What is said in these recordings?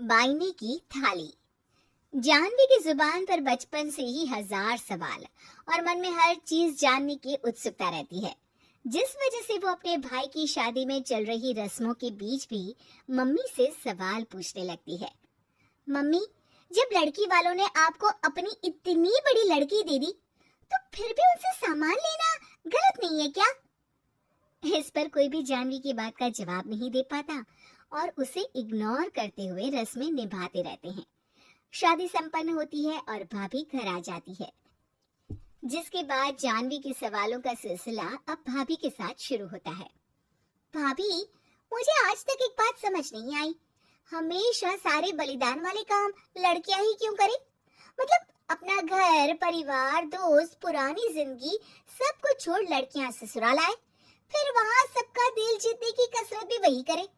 बाइने की थाली। जानवी की जुबान पर बचपन से ही हजार सवाल और मन में हर चीज जानने की उत्सुकता रहती है, जिस वजह से वो अपने भाई की शादी में चल रही रस्मों के बीच भी मम्मी से सवाल पूछने लगती है। मम्मी, जब लड़की वालों ने आपको अपनी इतनी बड़ी लड़की दे दी, तो फिर भी उनसे सामान लेना गलत नहीं है क्या? इस पर कोई भी जानवी की बात का जवाब नहीं दे पाता और उसे इग्नोर करते हुए रस्में निभाते रहते हैं। शादी संपन्न होती है और भाभी घर आ जाती है, जिसके बाद जानवी के सवालों का सिलसिला अब भाभी के साथ शुरू होता है। भाभी, मुझे आज तक एक बात समझ नहीं आई, हमेशा सारे बलिदान वाले काम लड़कियां ही क्यों करें? मतलब अपना घर, परिवार, दोस्त, पुरानी जिंदगी सब कुछ छोड़ लड़कियां ससुराल आए, फिर वहां सबका दिल जीतने की कसरत भी वही करे,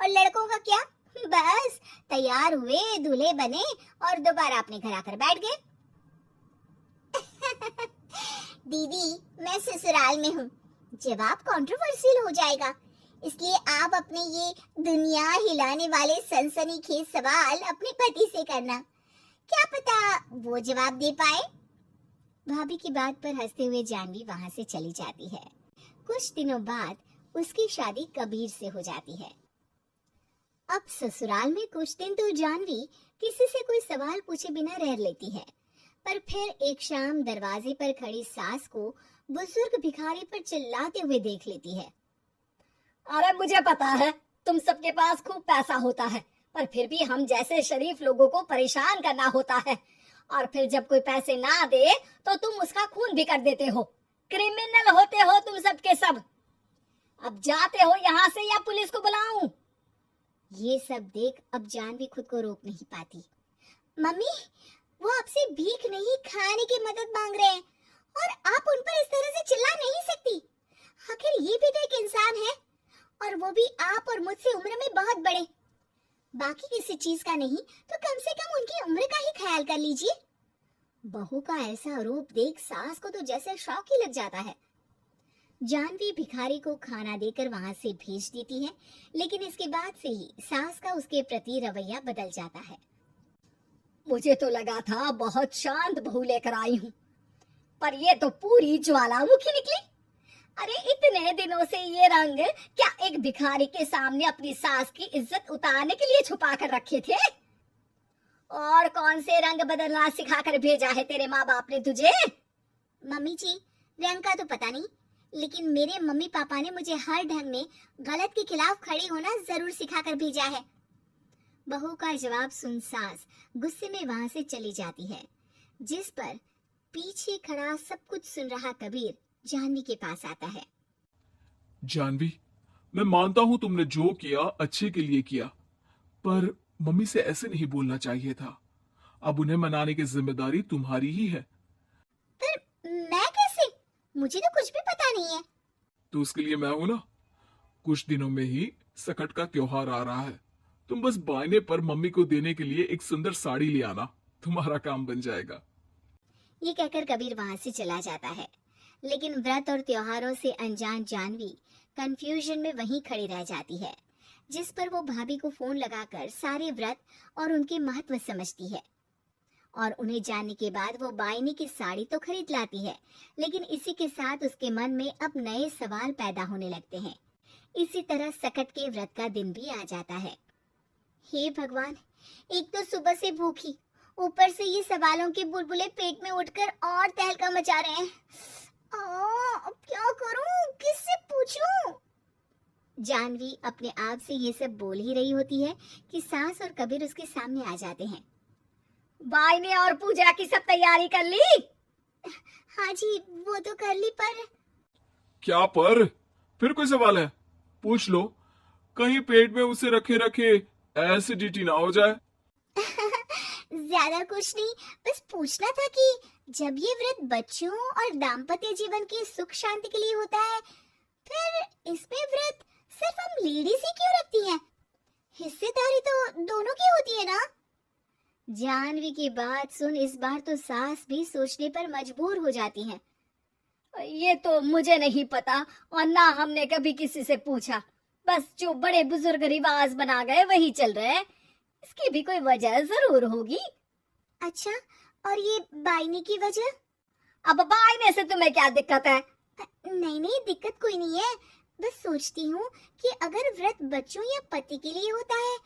और लड़कों का क्या? बस तैयार हुए, दूल्हे बने और दोबारा अपने घर आकर बैठ गए। दीदी, मैं ससुराल में हूँ, जवाब कंट्रोवर्शियल हो जाएगा, इसलिए आप अपने ये दुनिया हिलाने वाले सनसनीखेज सवाल अपने पति से करना, क्या पता वो जवाब दे पाए। भाभी की बात पर हंसते हुए जानवी वहां से चली जाती है। कुछ दिनों बाद उसकी शादी कबीर से हो जाती है। अब ससुराल में कुछ दिन तो जानवी किसी से कोई सवाल पूछे बिना रह लेती है, पर फिर एक शाम दरवाजे पर खड़ी सास को बुजुर्ग भिखारी पर चिल्लाते हुए देख लेती है। अरे मुझे पता है तुम सबके पास खूब पैसा होता है, पर फिर भी हम जैसे शरीफ लोगों को परेशान करना होता है, और फिर जब कोई पैसे ना दे तो तुम उसका खून भी कर देते हो। क्रिमिनल होते हो तुम सबके सब। अब जाते हो यहाँ से या पुलिस को बुलाऊं? ये सब देख अब जानवी खुद को रोक नहीं पाती। मम्मी, वो आपसे भीख नहीं, खाने की मदद मांग रहे हैं और आप उन पर इस तरह से चिल्ला नहीं सकती। आखिर ये भी तो एक इंसान है, और वो भी आप और मुझसे उम्र में बहुत बड़े। बाकी किसी चीज का नहीं तो कम से कम उनकी उम्र का ही ख्याल कर लीजिए। बहू का ऐसा रूप देख सास को तो जैसे शौक ही लग जाता है। जानवी भिखारी को खाना देकर वहां से भेज देती है, लेकिन इसके बाद से ही सास का उसके प्रति रवैया बदल जाता है। मुझे तो लगा था बहुत शांत बहू लेकर आई हूँ, पर ये तो पूरी ज्वालामुखी निकली। अरे इतने दिनों से ये रंग क्या एक भिखारी के सामने अपनी सास की इज्जत उतारने के लिए छुपा कर रखे थे? और कौन से रंग बदलना सिखाकर भेजा है तेरे माँ बाप ने तुझे? मम्मी जी, रंग का तो पता नहीं, लेकिन मेरे मम्मी पापा ने मुझे हर ढंग में गलत के खिलाफ खड़ी होना जरूर सिखाकर भेजा है। बहू का जवाब सुन सास गुस्से में वहां से चली जाती है, जिस पर पीछे खड़ा सब कुछ सुन रहा कबीर जानवी के पास आता है। जानवी, मैं मानता हूं तुमने जो किया अच्छे के लिए किया, पर मम्मी से ऐसे नहीं बोलना चाहिए था। अब उन्हें मनाने की जिम्मेदारी तुम्हारी ही है। पर मैं कैसे? मुझे तो कुछ भी पता नहीं है। तो उसके लिए मैं हूं ना। कुछ दिनों में ही सकट का त्योहार आ रहा है, तुम बस बायने पर मम्मी को देने के लिए एक सुंदर साड़ी ले आना, तुम्हारा काम बन जाएगा। ये कहकर कबीर वहां से चला जाता है, लेकिन व्रत और त्योहारों से अनजान जानवी कंफ्यूजन में वहीं खड़ी रह जाती है, जिस पर वो भाभी को फोन लगाकर सारे व्रत और उनके महत्व समझती है। और उन्हें जानने के बाद वो बायने की साड़ी तो खरीद लाती है, लेकिन इसी के साथ उसके मन में अब नए सवाल पैदा होने लगते हैं। इसी तरह सकट के व्रत का दिन भी आ जाता है। हे भगवान, एक तो सुबह से भूखी, ऊपर से ये सवालों के बुलबुले पेट में उठकर और तहलका मचा रहे हैं। अब क्या करूं, किससे पूछूं? जानवी अपने आप से ये सब बोल ही रही होती है कि सास और कबीर उसके सामने आ जाते हैं। बायने और पूजा की सब तैयारी कर ली? हाँ जी, वो तो कर ली, पर क्या पर? फिर कोई सवाल है? पूछ लो, कहीं पेट में उसे रखे रखे एसिडिटी ना हो जाए। ज्यादा कुछ नहीं, बस पूछना था कि जब ये व्रत बच्चों और दाम्पत्य जीवन की सुख शांति के लिए होता है, फिर इसमें व्रत सिर्फ हम लेडीज ही क्यों रखती हैं? हिस्सेदारी तो दोनों की होती है ना? जानवी की बात सुन इस बार तो सास भी सोचने पर मजबूर हो जाती हैं। ये तो मुझे नहीं पता, और ना हमने कभी किसी से पूछा। बस जो बड़े बुजुर्ग रिवाज बना गए वही चल रहे हैं। इसकी भी कोई वजह जरूर होगी। अच्छा, और ये बायने की वजह? अब बायने से तुम्हें क्या दिक्कत है? नहीं नहीं, दिक्कत कोई नहीं है। बस सोचती हूँ कि अगर व्रत बच्चों या पति के लिए होता है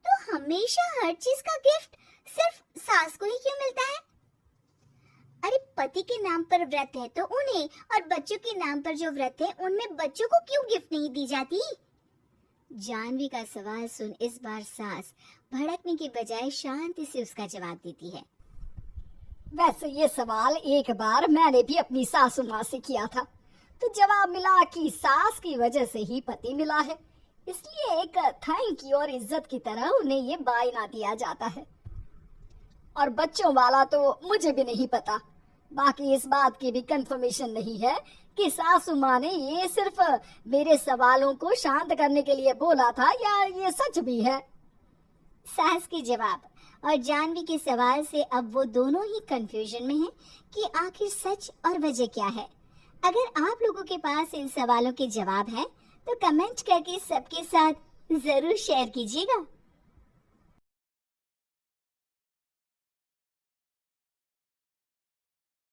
तो हमेशा हर चीज का गिफ्ट सिर्फ सास को ही क्यों मिलता है? अरे पति के नाम पर व्रत है तो उन्हें, और बच्चों के नाम पर जो व्रत है उनमें बच्चों को क्यों गिफ्ट नहीं दी जाती? जानवी का सवाल सुन इस बार सास भड़कने के बजाय शांति से उसका जवाब देती है। वैसे ये सवाल एक बार मैंने भी अपनी सासू माँ से किया था, तो जवाब मिला कि सास की वजह से ही पति मिला है, इसलिए एक थैंक यू और इज्जत की तरह उन्हें ये बायना दिया जाता है। और बच्चों वाला तो मुझे भी नहीं पता। बाकी इस बात की भी कंफर्मेशन नहीं है कि सासू माँ ने ये सिर्फ मेरे सवालों को शांत करने के लिए बोला था या ये सच भी है। सास के जवाब और जानवी के सवाल से अब वो दोनों ही कंफ्यूजन में हैं कि आखिर सच और वजह क्या है। अगर आप लोगों के पास इन सवालों के जवाब हैं तो कमेंट करके सबके साथ जरूर शेयर कीजिएगा।